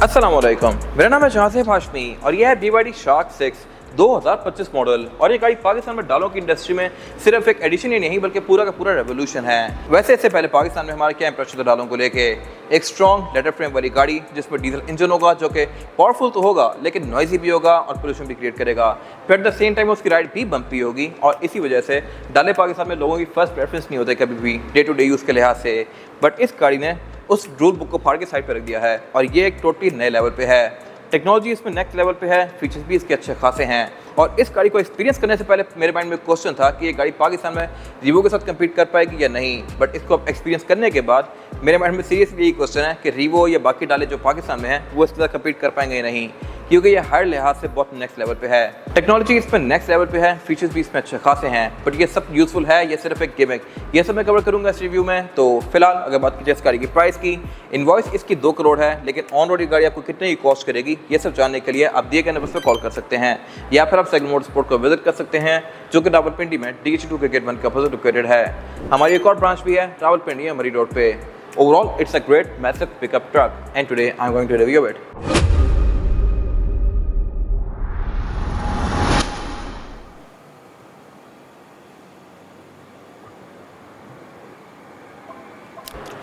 अस्सलाम वालेकुम, मेरा नाम है शाहज़ेब हाशमी और यह है BYD शार्क 6 2025 मॉडल। और ये गाड़ी पाकिस्तान में डालों की इंडस्ट्री में सिर्फ एक एडिशन ही नहीं बल्कि पूरा का पूरा रेवोल्यूशन है। वैसे इससे पहले पाकिस्तान में हमारा क्या इंप्रेशन था डालों को लेके? एक स्ट्रॉन्ग लेटर फ्रेम वाली गाड़ी जिसमें डीजल इंजन होगा जो कि पावरफुल तो होगा लेकिन नॉइजी भी होगा और पोल्यूशन भी क्रिएट करेगा। फिर एट द सेम टाइम उसकी राइड भी बम्पी होगी और इसी वजह से डाले पाकिस्तान में लोगों की फर्स्ट प्रेफरेंस नहीं होते कभी भी डे टू डे यूज़ के लिहाज से। बट इस गाड़ी ने उस रूल बुक को फाड़ के साइड पर रख दिया है और ये एक टोटली नए लेवल पे है। टेक्नोलॉजी इसमें नेक्स्ट लेवल पे है, फीचर्स भी इसके अच्छे खासे हैं। और इस गाड़ी को एक्सपीरियंस करने से पहले मेरे माइंड में क्वेश्चन था कि ये गाड़ी पाकिस्तान में रिवो के साथ कम्पीट कर पाएगी या नहीं। बट इसको अब एक्सपीरियंस करने के बाद मेरे माइंड में सीरियसली यही क्वेश्चन है कि रिवो या बाकी डाले जो पाकिस्तान में हैं वो इसके साथ कम्पीट कर पाएंगे या नहीं, क्योंकि ये हर लिहाज से बहुत नेक्स्ट लेवल पे है। टेक्नोलॉजी इसमें नेक्स्ट लेवल पे है, फीचर्स भी इसमें अच्छे खासे हैं। बट ये सब यूजफुल है, ये सिर्फ एक गिमिक, ये सब मैं कवर करूंगा इस रिव्यू में। तो फिलहाल अगर बात कीजिए इस गाड़ी की प्राइस की, इनवॉइस इसकी 2 करोड़ है, लेकिन ऑन रोड ये गाड़ी आपको कितने की कॉस्ट करेगी ये सब जानने के लिए आप दिए गए नंबर पर कॉल कर सकते हैं या फिर आप सेगमेंट मोटरस्पोर्ट को विजिट कर सकते हैं जो कि रावलपिंडी में DH2 के गेट 1 के अपोजिट लोकेटेड है। हमारी एक और ब्रांच भी है रावलपिंडी मरी रोड पे। Overall it's a great massive pickup truck and today I am going to review it.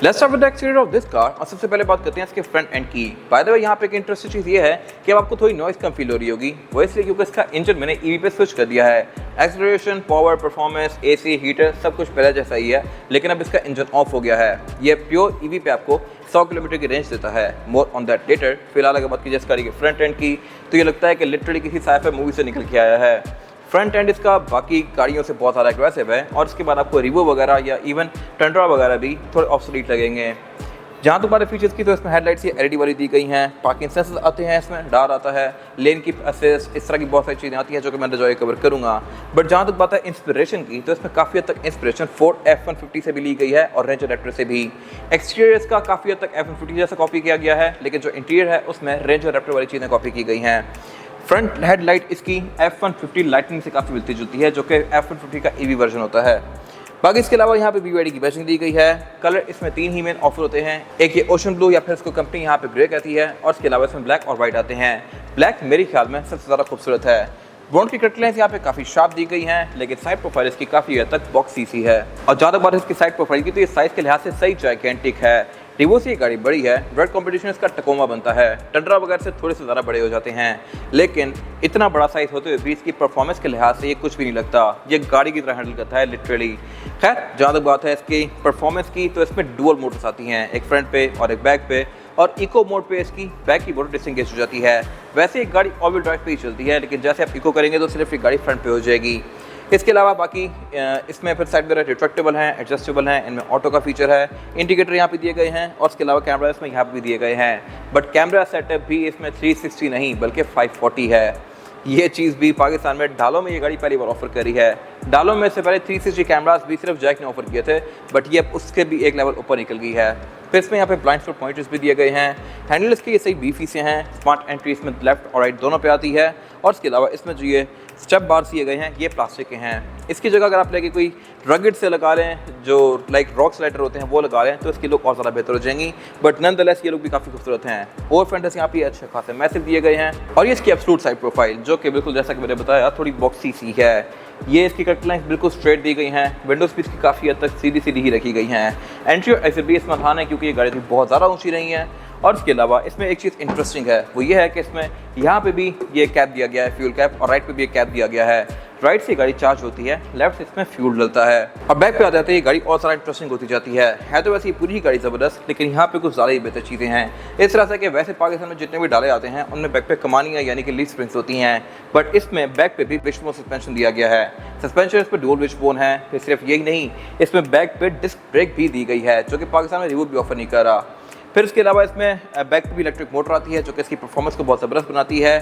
Let's start with the exterior of this car. और सबसे पहले बात करते हैं इसके फ्रंट एंड की। बाय द वे यहाँ पे एक इंटरेस्टिंग चीज़ ये है कि अब आपको थोड़ी नॉइस कम फील हो रही होगी, वो इसलिए क्योंकि इसका इंजन मैंने ईवी पे स्विच कर दिया है। Acceleration, power, performance, AC, heater सब कुछ पहले जैसा ही है, लेकिन अब इसका इंजन ऑफ हो गया है। ये प्योर ईवी पे आपको 100 किलोमीटर की रेंज देता है। More on that later. फिलहाल अगर बात कीजिए इस गाड़ी के फ्रंट एंड की तो ये लगता है कि लिटरली किसी साइफाई मूवी से निकल के आया है। फ्रंट एंड इसका बाकी गाड़ियों से बहुत ज़्यादा एग्रेसिव है और इसके बाद आपको रिवो वगैरह या इवन टंड्रा वगैरह भी थोड़े ऑब्सोलीट लगेंगे। जहाँ तक बात है फीचर्स की तो इसमें हेडलाइट्स ये LED वाली दी गई हैं, पार्किंग सेंसर्स आते हैं, इसमें डार आता है, लेन की असिस्ट, इस तरह की बहुत सारी चीज़ें आती हैं जो कि मैं जो कवर करूँगा। बट जहाँ तक बात है इंस्पिरेशन की तो इसमें काफ़ी हद तक इंस्पिरेशन फोर्ड F-150 से भी ली गई है और रेंज रैप्टर से भी। एक्सटीरियर इसका काफ़ी हद तक F-150 जैसा कॉपी किया गया है, लेकिन जो इंटीरियर है उसमें रेंज रैप्टर वाली चीज़ें कॉपी की गई हैं। फ्रंट हेडलाइट इसकी F-150 लाइटनिंग से काफ़ी मिलती जुलती है जो कि F-150 का EV वर्जन होता है। बाकी इसके अलावा यहाँ पे BYD की बैजिंग दी गई है। कलर इसमें 3 ही मेन ऑफर होते हैं, एक ये ओशन ब्लू या फिर इसको कंपनी यहाँ पे ग्रे कहती है और इसके अलावा इसमें ब्लैक और वाइट आते हैं। ब्लैक मेरे ख्याल में सबसे ज़्यादा खूबसूरत है। ब्रॉन्ड की कट लाइन्स यहाँ पे काफ़ी शार्प दी गई हैं, लेकिन साइड प्रोफाइल इसकी काफ़ी हद तक बॉक्स सी है। और ज़्यादा बात इसकी साइड प्रोफाइल की तो ये साइज़ के लिहाज से सही जाइगेंटिक है। रिवो से ये गाड़ी बड़ी है, रेड कॉम्पिटिशन इसका टकोमा बनता है, टंड्रा वगैरह से थोड़े से ज़्यादा बड़े हो जाते हैं, लेकिन इतना बड़ा साइज होते हुए भी इसकी परफॉर्मेंस के लिहाज से ये कुछ भी नहीं लगता, ये गाड़ी की तरह हैंडल करता है लिटरली। खैर जहाँ तक बात है इसकी परफॉर्मेंस की तो इसमें डुअल मोटर्स आती हैं, एक फ्रंट पे और एक बैक पे, और इको मोड पे इसकी बैक की मोटर डिसएंगेज हो जाती है। वैसे एक गाड़ी ऑल व्हील ड्राइव पे ही चलती है, लेकिन जैसे आप इको करेंगे तो सिर्फ ये गाड़ी फ्रंट पे हो जाएगी। इसके अलावा बाकी इसमें फिर साइड वगैरह रिट्रैक्टेबल हैं, एडजस्टेबल हैं, इनमें ऑटो का फीचर है, इंडिकेटर यहाँ पे दिए गए हैं और इसके अलावा कैमरा इसमें यहाँ पे भी दिए गए हैं। बट कैमरा सेटअप भी इसमें 360 नहीं बल्कि 540 है। ये चीज़ भी पाकिस्तान में डालों में ये गाड़ी पहली बार ऑफर करी है। डालों में से पहले 360 कैमरास भी सिर्फ जैक ने ऑफर किए थे, बट ये अब उसके भी एक लेवल ऊपर निकल गई है। फिर इसमें यहाँ पे ब्लाइंड स्पॉट पॉइंटर्स भी दिए गए हैं। हैंडल इसके ये सही बीफी से हैं, स्मार्ट एंट्री इसमें लेफ्ट और राइट दोनों पे आती है और इसके अलावा इसमें जो ये स्टेप बार दिए गए हैं ये प्लास्टिक के हैं। इसकी जगह अगर आप लेके कोई रगड़ से लगा लें जो लाइक रॉक स्लाइडर होते हैं वो लगा लें तो इसकी लुक और ज़्यादा बेहतर हो जाएंगी। बट नॉनदलेस ये लुक भी काफ़ी खूबसूरत हैं। ओवर फेंडर्स यहाँ पे अच्छे खासे मैसिव दिए गए हैं और ये इसकी एब्सोल्यूट साइड प्रोफाइल जो कि बिल्कुल जैसा कि मैंने बताया थोड़ी बॉक्सी सी है। ये इसकी कट लाइन्स बिल्कुल स्ट्रेट दी गई हैं, विंडोज़ भी इसकी काफ़ी हद तक सीधी सीधी ही रखी गई हैं। एंट्री और एग्जिट भी इसमें आसान है क्योंकि ये गाड़ी भी बहुत ज़्यादा ऊँची नहीं है। और इसके अलावा इसमें एक चीज़ इंटरेस्टिंग है, वो ये है कि इसमें यहाँ पे भी ये कैप दिया गया है, फ्यूल कैप, और राइट पे भी एक कैप दिया गया है। राइट से गाड़ी चार्ज होती है, लेफ्ट से इसमें फ्यूल डलता है। और बैक पे आ जाते हैं ये गाड़ी और सारा इंटरेस्टिंग होती जाती है तो वैसे ये पूरी ही गाड़ी ज़बरदस्त, लेकिन यहाँ पे कुछ ज़्यादा ही बेहतर चीज़ें हैं। इस तरह से कि वैसे पाकिस्तान में जितने भी डाले आते हैं उनमें बैक पे कमानियाँ यानी कि लीड स्प्रिंग्स होती हैं, बट इसमें बैक पे भी विशबोन सस्पेंशन दिया गया है। सस्पेंशन इस पर डुअल विशबोन है। फिर सिर्फ यही नहीं, इसमें बैक पे डिस्क ब्रेक भी दी गई है जो कि पाकिस्तान में रिवो भी ऑफर नहीं कर रहा। फिर इसके अलावा इसमें बैक पे भी इलेक्ट्रिक मोटर आती है जो कि इसकी परफॉर्मेंस को बहुत ज़बरदस्त बनाती है।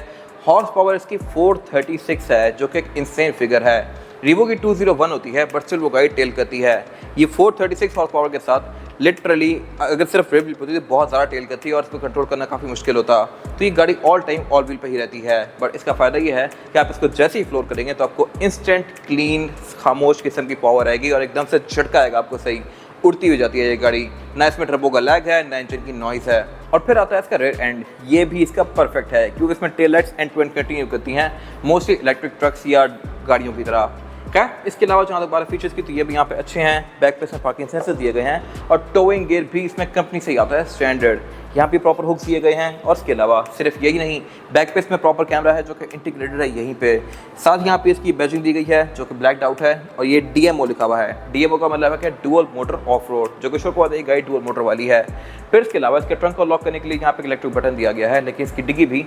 हॉर्स पावर इसकी 436 है जो कि एक इंसेन फिगर है। रिवो की 201 होती है बट स्टिल वो गाड़ी टेल करती है। ये 436 हॉर्स पावर के साथ लिटरली अगर सिर्फ रेव व्हील होती तो बहुत ज़्यादा टेल करती है और इसको कंट्रोल करना काफ़ी मुश्किल होता। तो ये गाड़ी ऑल टाइम ऑल व्हील पे ही रहती है। बट इसका फ़ायदा ये है कि आप इसको जैसे ही फ्लोर करेंगे तो आपको इंस्टेंट क्लीन खामोश किस्म की पावर आएगी और एकदम से झटका आएगा आपको सही। उड़ती हुई जाती है ये गाड़ी। ना इसमें टर्बो का लैग है, ना इंजन की नॉइज़ है। और फिर आता है इसका रेयर एंड, ये भी इसका परफेक्ट है क्योंकि इसमें tail lights end to end continue करती हैं, मोस्टली इलेक्ट्रिक ट्रक्स या गाड़ियों की तरह। क्या इसके अलावा जहाँ तक 12 फीचर्स की, तो ये भी यहाँ पे अच्छे हैं। बैक पे इसमें पार्किंग सेंसर दिए गए हैं और टोइंग गियर भी इसमें कंपनी से ही आता है स्टैंडर्ड। यहाँ पे प्रॉपर हुक्स दिए गए हैं। और इसके अलावा सिर्फ यही नहीं, बैक पे इसमें प्रॉपर कैमरा है जो कि इंटीग्रेटेड है यहीं पे। साथ यहाँ पे इसकी बैजिंग दी गई है जो कि ब्लैक्ड आउट है और ये DMO लिखा हुआ है। DMO का मतलब है कि डुअल मोटर ऑफ रोड, जो कि शो को गाड़ी डुअल मोटर वाली है। फिर इसके अलावा इसके ट्रंक को लॉक करने के लिए यहाँ पे इलेक्ट्रिक बटन दिया गया है, लेकिन इसकी डिग्गी भी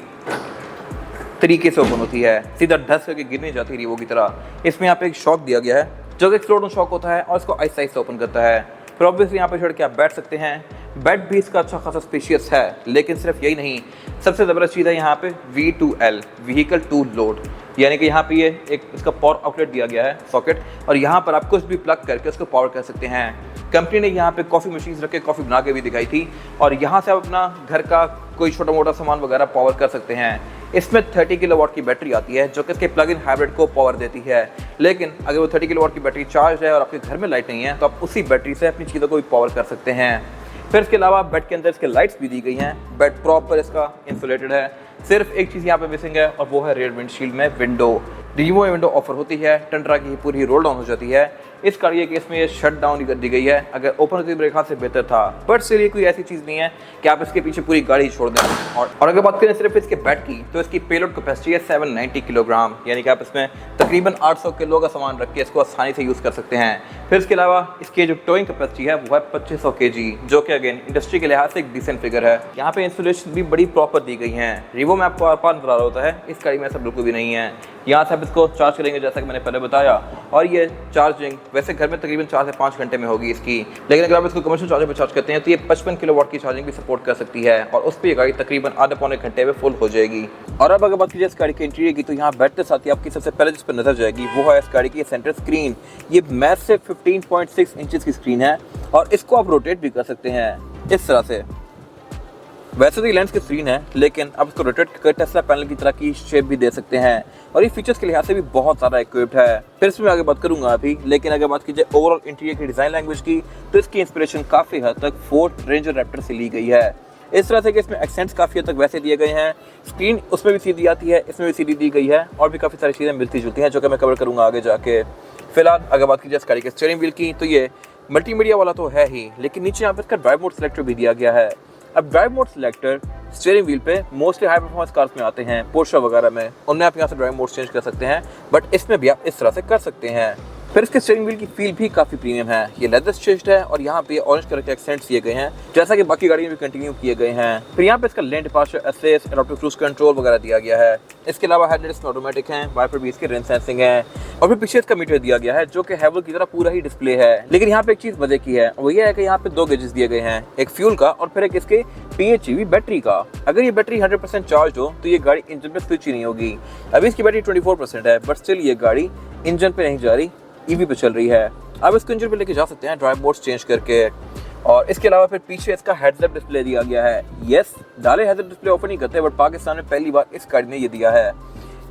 तरीके से ओपन होती है, सीधा ढस करके गिर नहीं जाती रिवो की तरह। इसमें यहाँ पे एक शॉक दिया गया है जो कि एक्सप्लोड शॉक होता है और इसको आहिस्ता आहिस्ता ओपन करता है। फिर ऑब्वियसली यहाँ पे छोड़ के आप बैठ सकते हैं। बेड भी इसका अच्छा खासा स्पेशियस है, लेकिन सिर्फ यही नहीं, सबसे ज़बरदस्त चीज़ है यहाँ पे V2L, व्हीकल टू लोड, यानी कि यहाँ पे ये एक इसका पावर आउटलेट दिया गया है सॉकेट, और यहाँ पर आप कुछ भी प्लग करके उसको पावर कर सकते हैं। कंपनी ने यहाँ पे कॉफ़ी मशीन रख के कॉफ़ी बना के भी दिखाई थी, और यहाँ से आप अपना घर का कोई छोटा मोटा सामान वगैरह पावर कर सकते हैं। इसमें 30 किलोवाट की बैटरी आती है जो कि इसके प्लग इन हाइब्रिड को पावर देती है। लेकिन अगर वो 30 किलोवाट की बैटरी चार्ज है और आपके घर में लाइट नहीं है, तो आप उसी बैटरी से अपनी चीज़ों को भी पावर कर सकते हैं। फिर इसके अलावा बेड के अंदर इसके लाइट्स भी दी गई हैं। बेड प्रॉपर इसका इंसुलेटेड है। सिर्फ एक चीज़ यहाँ पे मिसिंग है और वो है रियर विंडशील्ड में विंडो। रिमो विंडो ऑफर होती है, टंड्रा की पूरी रोल डाउन हो जाती है। इस गाड़ी के केस में ये शट डाउन कर दी गई है, अगर ओपन होती मेरे ख्याल से बेहतर था, बट सिर्फ ये कोई ऐसी चीज़ नहीं है कि आप इसके पीछे पूरी गाड़ी छोड़ दें। और अगर बात करें सिर्फ इसके बेड की, तो इसकी पेलोड कैपेसिटी है 790 किलोग्राम, यानी कि आप इसमें तकरीबन 800 किलो का सामान रख के इसको आसानी से यूज़ कर सकते हैं। फिर इसके अलावा इसकी जो टोइंग कैपेसिटी है वो है 2500 kg, जो कि अगेन इंडस्ट्री के लिहाज से एक डिसेंट फिगर है। यहाँ पे इंसुलेशन भी बड़ी प्रॉपर दी गई है। रिवो में आपको आर-पार नजर आ रहा होता है, इस गाड़ी में ऐसा बिल्कुल भी नहीं है। यहाँ से आप इसको चार्ज करेंगे जैसा कि मैंने पहले बताया, और ये चार्जिंग वैसे घर में तकरीबन 4 से 5 घंटे में होगी इसकी, लेकिन अगर आप इसको कमर्शियल चार्जर पर चार्ज करते हैं तो ये 55 किलोवाट की चार्जिंग भी सपोर्ट कर सकती है, और उस पर ये गाड़ी तकरीबन आधे पौने घंटे में फुल हो जाएगी। और अब अगर बात कीजिए इस गाड़ी के इंटीरियर की, तो यहाँ बैठते साथ ही आपकी सबसे पहले जिस पर नजर जाएगी वो है इस गाड़ी की सेंटर स्क्रीन। ये मैसिव 15.6 इंचेस की स्क्रीन है और इसको आप रोटेट भी कर सकते हैं इस तरह से। वैसे तो ये लेंस की स्क्रीन है, लेकिन आप इसको रोटेट कर टेस्ला पैनल की तरह की शेप भी दे सकते हैं, और ये फीचर्स के लिहाज से भी बहुत ज़्यादा इक्विप्ड है। फिर इसमें आगे बात करूंगा अभी, लेकिन अगर बात कीजिए ओवरऑल इंटीरियर की डिज़ाइन लैंग्वेज की, तो इसकी इंस्पिरेशन काफ़ी हद तक फोर्ड रेंजर रैप्टर से ली गई है। इस तरह से कि इसमें एक्सेंट्स काफ़ी हद तक वैसे दिए गए हैं। स्क्रीन उसमें भी सीधी आती है, इसमें भी सीधी दी गई है, और भी काफ़ी सारी चीज़ें मिलती जुलती हैं जो कि मैं कवर करूँगा आगे जाके। फिलहाल अगर बात कीजिए इस गाड़ी के स्टीयरिंग व्हील की, तो ये मल्टीमीडिया वाला तो है ही, लेकिन नीचे यहाँ पर इसका ड्राइव मोड सेलेक्टर भी दिया गया है। अब drive mode selector steering wheel पे मोस्टली हाई परफॉर्मेंस कार्स में आते हैं, पोर्शा वगैरह में, उनमें आप यहाँ से ड्राइव मोड चेंज कर सकते हैं, बट इसमें भी आप इस तरह से कर सकते हैं। फिर इसके स्टीयरिंग व्हील की फील भी काफ़ी प्रीमियम है। ये लेदर स्टिच्ड है और यहाँ पे ऑरेंज कलर के एक्सेंट्स दिए गए हैं, जैसा कि बाकी गाड़ियों में भी कंटिन्यू किए गए हैं। फिर यहाँ पे इसका lane departure assist, adaptive cruise control वगैरह दिया गया है। इसके अलावा हेडलाइट्स ऑटोमेटिक हैं, वाइपर भी इसके रेन सेंसिंग है, और फिर पीछे इसका मीटर दिया गया है जो कि हैवल की तरह पूरा ही डिस्प्ले है। लेकिन यहाँ पे एक चीज़ मजे की है, वो ये है कि यहाँ पे 2 गेजेस दिए गए हैं, एक फ्यूल का और फिर एक इसके PHEV बैटरी का। अगर ये बैटरी 100% चार्ज हो तो ये गाड़ी इंजन पे स्विच ही नहीं होगी। अभी इसकी बैटरी 24% है, बट स्टिल ये गाड़ी इंजन पे नहीं जा रही, EV पे चल रही है। अब इसको इंजन पे लेके जा सकते हैं ड्राइव मोड्स चेंज करके। और इसके अलावा फिर पीछे इसका हेडअप डिस्प्ले दिया गया है। यस, डाले हेडअप डिस्प्ले ऑफर नहीं करते, बट पाकिस्तान में पहली बार इस गाड़ी ने ये दिया है।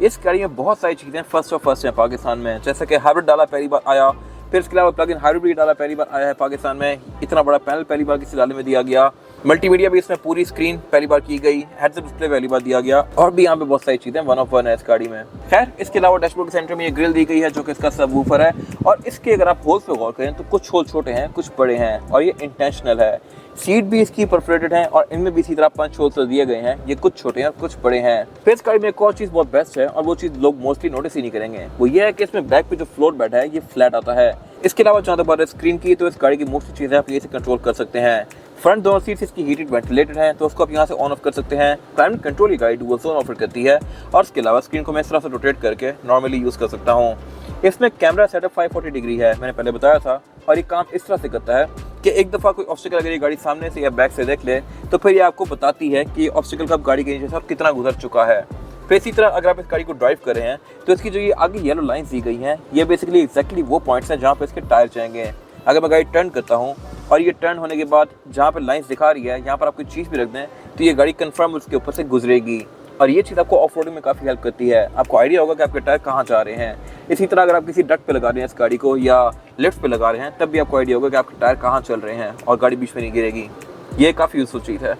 इस गाड़ी में बहुत सारी चीज़ें फर्स्ट हैं पाकिस्तान में, जैसे कि हाइब्रिड डाला पहली बार आया, फिर इसके अलावा प्लग इन हाइब्रिड भी डाला पहली बार आया है पाकिस्तान में। इतना बड़ा पैनल पहली बार किसी डाले में दिया गया। मल्टीमीडिया भी इसमें पूरी स्क्रीन पहली बार की गई, हेडअप डिस्प्ले पहली बार दिया गया, और भी यहाँ पे बहुत सारी चीज़ें 1 ऑफ 1 है इस गाड़ी में। खैर, इसके अलावा डैशबोर्ड के सेंटर में ये ग्रिल दी गई है जो कि इसका सबवूफर है, और इसके अगर आप होल्स पे गौर करें तो कुछ होल छोटे हैं, कुछ बड़े हैं, और ये इंटेंशनल है। सीट भी इसकी परफोरेटेड है और इनमें भी इसी तरह 5 होल्स दिए गए हैं, ये कुछ छोटे हैं कुछ बड़े हैं। फिर इस गाड़ी में एक और चीज़ बहुत बेस्ट है, और वो चीज़ लोग मोस्टली नोटिस ही नहीं करेंगे, वो ये है कि इसमें बैक पे जो फ्लोर बेड है ये फ्लैट आता है। इसके अलावा जहाँ तक बात है स्क्रीन की, तो इस गाड़ी की मोस्टली चीज़ें आप ये से कंट्रोल कर सकते हैं। फ्रंट दोनों सीट्स इसकी हीटेड वेंटिलेटेड हैं, तो उसको आप यहाँ से ऑन ऑफ कर सकते हैं। क्लाइमेट कंट्रोल की गाड़ी डुअल जोन ऑफर करती है, और इसके अलावा स्क्रीन को मैं इस तरह से रोटेट करके नॉर्मली यूज़ कर सकता हूँ। इसमें कैमरा सेटअप 540 डिग्री है, मैंने पहले बताया था, और ये काम इस तरह से करता है कि एक दफ़ा कोई ऑब्स्टिकल अगर ये गाड़ी सामने से या बैक से देख ले, तो फिर ये आपको बताती है कि ऑब्स्टिकल कब गाड़ी के नीचे से कितना गुजर चुका है। फिर इसी तरह अगर आप इस गाड़ी को ड्राइव कर रहे हैं, तो इसकी जो ये आगे येलो लाइन्स दी गई हैं, ये बेसिकली एक्जैक्टली वो पॉइंट्स हैं जहाँ पे इसके टायर जाएंगे। अगर मैं गाड़ी टर्न करता हूँ और ये टर्न होने के बाद जहाँ पे लाइन्स दिखा रही है, यहाँ पर आप कोई चीज़ भी रख दें तो ये गाड़ी कंफर्म उसके ऊपर से गुजरेगी। और ये चीज़ आपको ऑफ रोडिंग में काफ़ी हेल्प करती है। आपको आइडिया होगा कि आपके टायर कहाँ जा रहे हैं। इसी तरह अगर आप किसी डक पे लगा रहे हैं इस गाड़ी को या लिफ्ट पे लगा रहे हैं, तब भी आपको आइडिया होगा कि आपके टायर कहाँ चल रहे हैं और गाड़ी बीच में नहीं गिरेगी। ये काफ़ी यूजफुल चीज़ है।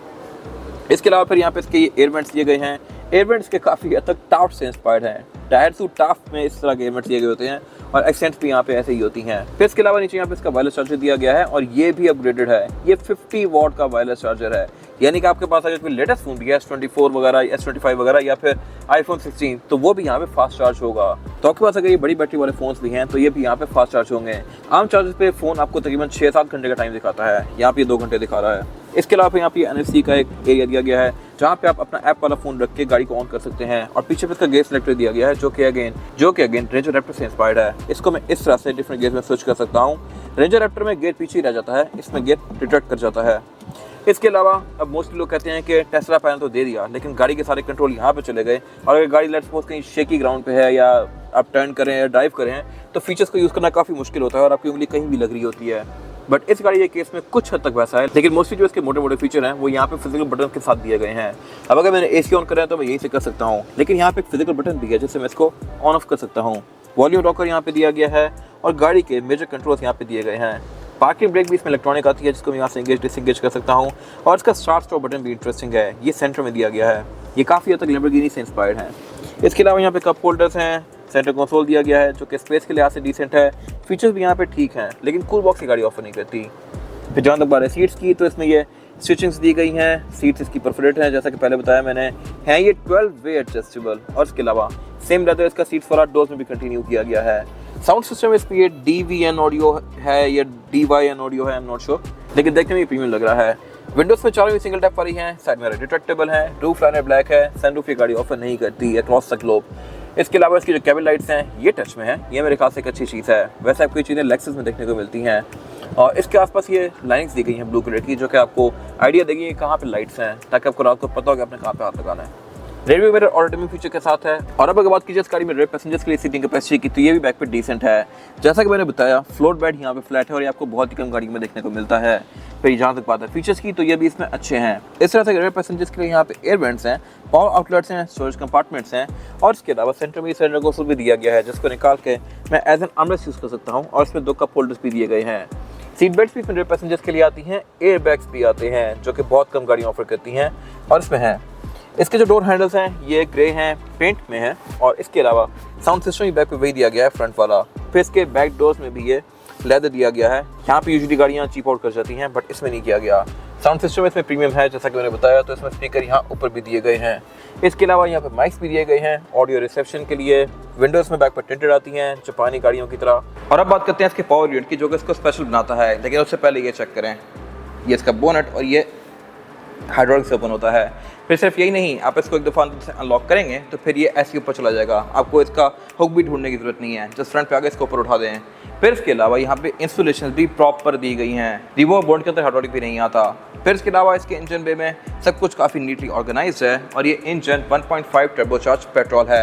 इसके अलावा फिर यहाँ पे इसके एयर वेंट्स दिए गए हैं। एयर वेंट्स के काफ़ी हद तक टाफ्ट से इंस्पायर्ड हैं। टायर टू टाफ्ट में इस तरह के एयर वेंट्स दिए गए होते हैं और एक्सेंट्स भी यहाँ पे ऐसे ही होती हैं। फिर इसके अलावा नीचे यहाँ पे इसका वायरलेस चार्जर दिया गया है और ये भी अपग्रेडेड है। ये 50 वॉट का वायरलेस चार्जर है, यानी कि आपके पास अगर कोई लेटेस्ट फोन भी है S24 वगैरह, S25 वगैरह या फिर iPhone 16, तो वो भी यहाँ पे फास्ट चार्ज होगा। तो आपके पास अगर ये बड़ी बैटरी वाले फोन्स भी हैं तो ये भी यहाँ पे फास्ट चार्ज होंगे। आम चार्जर पे फ़ोन आपको तकरीबन 6-7 घंटे का टाइम दिखाता है, यहाँ पे 2 घंटे दिखा रहा है। इसके अलावा यहाँ पे NFC का एक एरिया दिया गया है जहाँ पे आप अपना ऐप वाला फ़ोन रख के गाड़ी को ऑन कर सकते हैं। और पीछे पे इसका गेयर सेलेक्टर दिया गया है जो कि अगेन रेंजर रैप्टर से इंस्पायर्ड है। इसको मैं इस तरह से डिफरेंट गेयर में स्विच कर सकता हूँ। रेंजर रैप्टर में गेयर पीछे ही रह जाता है, इसमें गेयर रिट्रैक्ट कर जाता है। इसके अलावा अब मोस्टली लोग कहते हैं कि टेस्ला पैनल तो दे दिया, लेकिन गाड़ी के सारे कंट्रोल यहाँ पे चले गए। और अगर गाड़ी लेट्स सपोज कहीं शेकी ग्राउंड पे है या आप टर्न करें या ड्राइव करें तो फीचर्स को यूज़ करना काफ़ी मुश्किल होता है और आपकी उंगली कहीं भी लग रही होती है। बट इस गाड़ी के केस में कुछ हद तक वैसा है, लेकिन मोस्टली जो इसके मोटे मोटे फीचर हैं वो यहाँ पे फिजिकल बटन के साथ दिए गए हैं। अब अगर मैंने AC ऑन करा है तो मैं यहीं से कर सकता हूँ, लेकिन यहाँ पे एक फिजिकल बटन भी है जिससे मैं इसको ऑन ऑफ कर सकता हूँ। वॉल्यूम रॉकर यहाँ पे दिया गया है और गाड़ी के मेजर कंट्रोल्स यहाँ पे दिए गए हैं। पार्किंग ब्रेक भी इसमें इलेक्ट्रॉनिक आती है जिसको मैं यहाँ से इंगेज डिसंगेज कर सकता हूँ। और इसका स्टार्ट स्टॉप बटन भी इंटरेस्टिंग है, ये सेंटर में दिया गया है। ये काफ़ी हद तक लैम्बोर्गिनी से इंस्पायर्ड है। इसके अलावा यहाँ पे कप होल्डर्स हैं, सेंटर कंसोल दिया गया है जो कि स्पेस के लिहाज से डिसेंट है। फीचर्स भी यहाँ पे ठीक हैं, लेकिन कूल बॉक्स की गाड़ी ऑफर नहीं करती। फिर जहाँ तक बात है सीट्स की, तो इसमें ये स्टिचिंग्स दी गई हैं। सीट्स इसकी परफोरेट हैं जैसा कि पहले बताया मैंने, हैं ये 12 वे एडजस्टेबल। और इसके अलावा सेम लेदर इसका सीट्स वाला डोर्स में भी कंटिन्यू किया गया है। साउंड सिस्टम इसमें ये DVN ऑडियो है या DYN ऑडियो है, आई एम नॉट श्योर, लेकिन देखने में प्रीमियम लग रहा है। विंडोज में चारों भी सिंगल टैप वाली हैं, साइड में रिट्रैक्टेबल है, रूफ लाइनर ब्लैक है, सनरूफ ये गाड़ी ऑफर नहीं करती अक्रॉस द ग्लोब। इसके अलावा इसकी जो केबिन लाइट्स हैं ये टच में है, ये मेरे ख्याल से एक अच्छी चीज़ है। वैसे आपको ये चीज़ें लेक्सस में देखने को मिलती हैं। और इसके आसपास ये लाइन्स दी गई हैं ब्लू कलर की, जो कि आपको आइडिया देगी कहाँ पे लाइट्स हैं, ताकि आपको रात को पता हो कि आपने कहाँ पे हाथ लगाना है। Railway mirror auto dimming feature के साथ है। और अब अगर बात कीजिए इस गाड़ी में रेयर पैसेंजर्स के लिए सीटिंग कैपेसिटी की, तो ये भी बैक पे डिसेंट है। जैसा कि मैंने बताया फ्लोर बेड यहाँ पे फ्लैट है और ये आपको बहुत ही कम गाड़ी में देखने को मिलता है। फिर जहाँ तक बात है फीचर्स की, तो ये भी इसमें अच्छे हैं। इस तरह से रेयर पैसेंजर्स के लिए यहाँ पे एयर वेंट्स हैं, पावर आउटलेट्स हैं, स्टोरेज कंपार्टमेंट्स हैं और इसके अलावा सेंटर में सेंटर कंसोल भी दिया गया है जिसको निकाल के मैं एज एन आर्मरेस्ट यूज़ कर सकता हूँ। और इसमें 2 कप होल्डर्स भी दिए गए हैं। सीट बेल्ट भी इसमें रेयर पैसेंजर्स के लिए आती हैं, एयर बैग्स भी आते हैं जो कि बहुत कम गाड़ियाँ ऑफर करती हैं और इसमें हैं। इसके जो डोर हैंडल्स हैं ये ग्रे हैं, पेंट में हैं। और इसके अलावा साउंड सिस्टम भी बैक पे वही दिया गया है फ्रंट वाला। फिर इसके बैक डोर्स में भी ये लेदर दिया गया है। यहाँ पे यूजुअली गाड़ियाँ चीप आउट कर जाती हैं, बट इसमें नहीं किया गया। साउंड सिस्टम इसमें प्रीमियम है जैसा कि मैंने बताया, तो इसमें स्पीकर यहाँ ऊपर भी दिए गए हैं। इसके अलावा यहाँ पे माइक्स भी दिए गए हैं ऑडियो रिसेप्शन के लिए। विंडोज में बैक पर टिंटेड आती हैं जापानी गाड़ियों की तरह। और अब बात करते हैं इसके पावर यूनिट की, जो कि इसको स्पेशल बनाता है। लेकिन उससे पहले ये चेक करें, ये इसका बोनट और ये हाइड्रोलिक से ओपन होता है। फिर सिर्फ यही नहीं, आप इसको एक दफ़ा अंदर से अनलॉक करेंगे तो फिर ये ऐसे ऊपर चला जाएगा। आपको इसका हुक भी ढूंढने की जरूरत नहीं है, जस्ट फ्रंट पे आगे इसको ऊपर उठा दें। फिर इसके अलावा यहाँ पे इंस्टॉलेशन भी प्रॉपर दी गई हैं। रिवो बोर्ड के अंदर हाइड्रोलिक भी नहीं आता। फिर इसके अलावा इसके इंजन बे में सब कुछ काफ़ी नीटली ऑर्गेनाइज्ड है और ये इंजन 1.5 टर्बोचार्ज पेट्रोल है।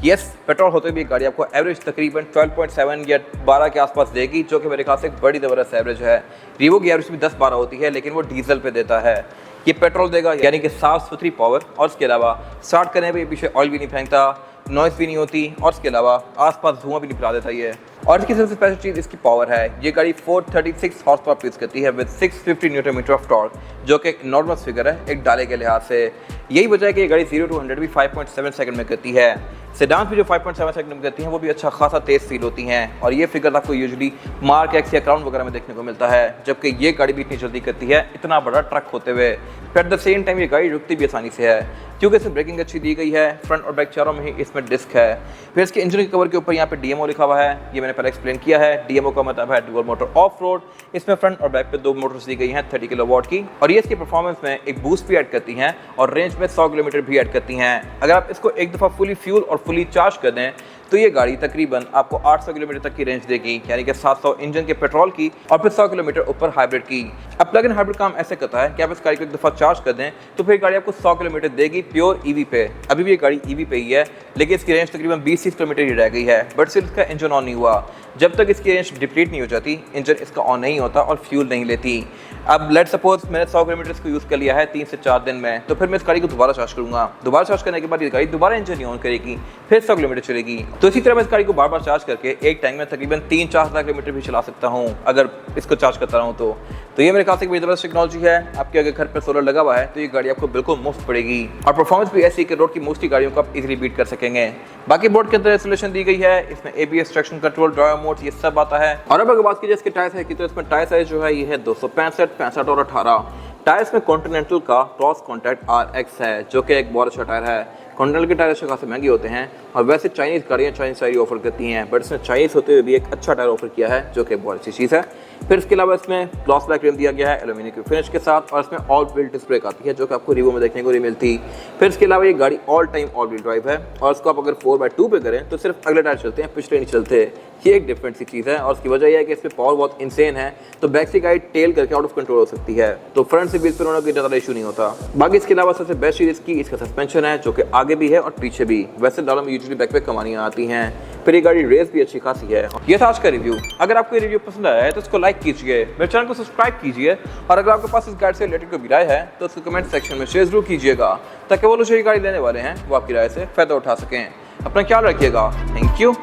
यस, पेट्रोल होते भी गाड़ी आपको एवरेज तकरीबन 12.7 या 12 के आसपास देगी, जो कि मेरे ख्याल से एक बड़ी ज़बरदस्त एवरेज है। रीवो की एवरेज भी 10-12 होती है, लेकिन वो डीजल पे देता है। ये पेट्रोल देगा, यानी कि साफ सुथरी पावर। और इसके अलावा स्टार्ट करने पे पीछे ऑयल भी नहीं फेंकता, नॉइज़ भी नहीं होती और इसके अलावा आसपास धुआं भी नहीं फैला देता ये। और इसकी सबसे स्पेशल चीज़ इसकी पावर है। ये गाड़ी 436 हॉर्स पावर प्रोड्यूस करती है with 650 newton metre of torque, जो कि एक नॉर्मल फिगर है एक डाले के लिहाज से। यही वजह है कि ये गाड़ी 0 to 100 भी 5.7 सेकंड में करती है। सेडान भी जो 5.7 सेकंड में करती हैं वो भी अच्छा खासा तेज़ फील होती हैं। और ये फिगर आपको यूजुअली मार्क एक्स या क्राउन वगैरह में देखने को मिलता है, जबकि ये गाड़ी भी इतनी जल्दी करती है इतना बड़ा ट्रक होते हुए। फिर एट द सेम टाइम ये गाड़ी रुकती भी आसानी से है क्योंकि इसमें ब्रेकिंग अच्छी दी गई है। फ्रंट और बैक चारों में ही इसमें डिस्क है। फिर इसके इंजन के कवर के ऊपर यहाँ पे DMO लिखा हुआ है, ये मैंने पहले एक्सप्लेन किया है। DMO का मतलब है डुअल मोटर ऑफ रोड। इसमें फ्रंट और बैक पे 2 मोटर्स दी गई हैं 30 किलोवाट की, और ये इसकी परफॉर्मेंस में एक बूस्ट भी ऐड करती हैं और रेंज में 100 किलोमीटर भी ऐड करती हैं। अगर आप इसको एक दफ़ा फुली फ्यूल और फुली चार्ज कर दें तो ये गाड़ी तकरीबन आपको 800 किलोमीटर तक की रेंज देगी, यानी कि 700 इंजन के पेट्रोल की और फिर 100 किलोमीटर ऊपर हाइब्रिड की। अब प्लग इन हाइब्रिड काम ऐसे करता है कि आप इस गाड़ी को एक दफ़ा चार्ज कर दें तो फिर गाड़ी आपको 100 किलोमीटर देगी प्योर ईवी पे। अभी भी ये गाड़ी ईवी पे ही है, लेकिन इसकी रेंज तकरीबन 20-30 किलोमीटर ही रह गई है, बट सिर्फ इसका इंजन ऑन नहीं हुआ। जब तक इसकी रेंज डिप्लीट नहीं हो जाती, इंजन इसका ऑन नहीं होता और फ्यूल नहीं लेती। अब लेट सपोज मैंने 100 किलोमीटर इसको यूज़ कर लिया है 3 से 4 दिन में, तो फिर मैं इस गाड़ी को दोबारा चार्ज करूँगा। दोबारा चार्ज करने के बाद ये गाड़ी दोबारा इंजन नहीं ऑन करेगी, फिर 100 किलोमीटर चलेगी। तो इसी तरह मैं इस गाड़ी को बार बार चार्ज करके एक टाइम में तकरीबन 3-4 हज़ार किलोमीटर भी चला सकता हूँ अगर इसको चार्ज करता रहूँ तो ये मेरे ख्याल से बड़ी ज़बरदस्त टेक्नोलॉजी है। आपके अगर घर पर सोलर लगा हुआ है तो ये गाड़ी आपको बिल्कुल मुफ्त पड़ेगी और परफॉर्मेंस भी ऐसी कि रोड की मोस्टली गाड़ियों को आप इजीली बीट कर सकेंगे। बाकी बोर्ड के अंदर इंस्टॉलेशन दी गई है, इसमें ABS traction control, driver mode, ये सब आता है। और अब अगर बात की जाए इसके टायर साइज की, तो इसमें टायर साइज जो है ये है 265, 65 और 18। टायर्स में कॉन्टिनेंटल का क्रॉस कॉन्टैक्ट RX है, जो कि एक बहुत अच्छा टायर है। कॉन्टिनेंटल के टायर अच्छे खासे महंगे होते हैं और वैसे चाइनीज़ गाड़ियाँ चाइनीज़ टायर ऑफर करती हैं, बट इसमें चाइनीज़ होते हुए भी एक अच्छा टायर ऑफर किया है, जो कि बहुत अच्छी चीज़ है। फिर इसके अलावा इसमें ग्लॉस ब्लैक रिम दिया गया है एल्यूमिनियम की फिनिश के साथ, और इसमें ऑल व्हील डिस्क ब्रेक आती है, जो कि आपको रिवो में देखने को नहीं मिलती। फिर इसके अलावा ये गाड़ी all time all wheel drive है, और इसको आप अगर 4x2 पे करें तो सिर्फ अगले टायर चलते हैं, पिछले नहीं चलते। ये एक डिफरेंट सी चीज़ है, और उसकी वजह यह है कि इसमें पावर बहुत इंसेन है, तो बैक से गाड़ी टेल करके आउट ऑफ कंट्रोल हो सकती है, तो फ्रंट से भी इस पर होने का ज़्यादा इशू नहीं होता। बाकी इसके अलावा सबसे बेस्ट चीज़ इसकी इसका सस्पेंशन है, जो कि आगे भी है और पीछे भी। वैसे डालों में यूजुअली बैक पे कमानियाँ आती हैं। फिर ये गाड़ी रेस भी अच्छी खासी है। ये था आज का रिव्यू। अगर आपको ये रिव्यू पसंद आया है तो इसको लाइक कीजिए, मेरे चैनल को सब्सक्राइब कीजिए, और अगर आपके पास इस गाड़ी से रिलेटेड कोई राय है तो उसको कमेंट सेक्शन में शेयर जरूर कीजिएगा, ताकि वो लोग जो ये गाड़ी लेने वाले हैं वो आपकी राय से फ़ायदा उठा सकें। अपना ख्याल रखिएगा। Thank you.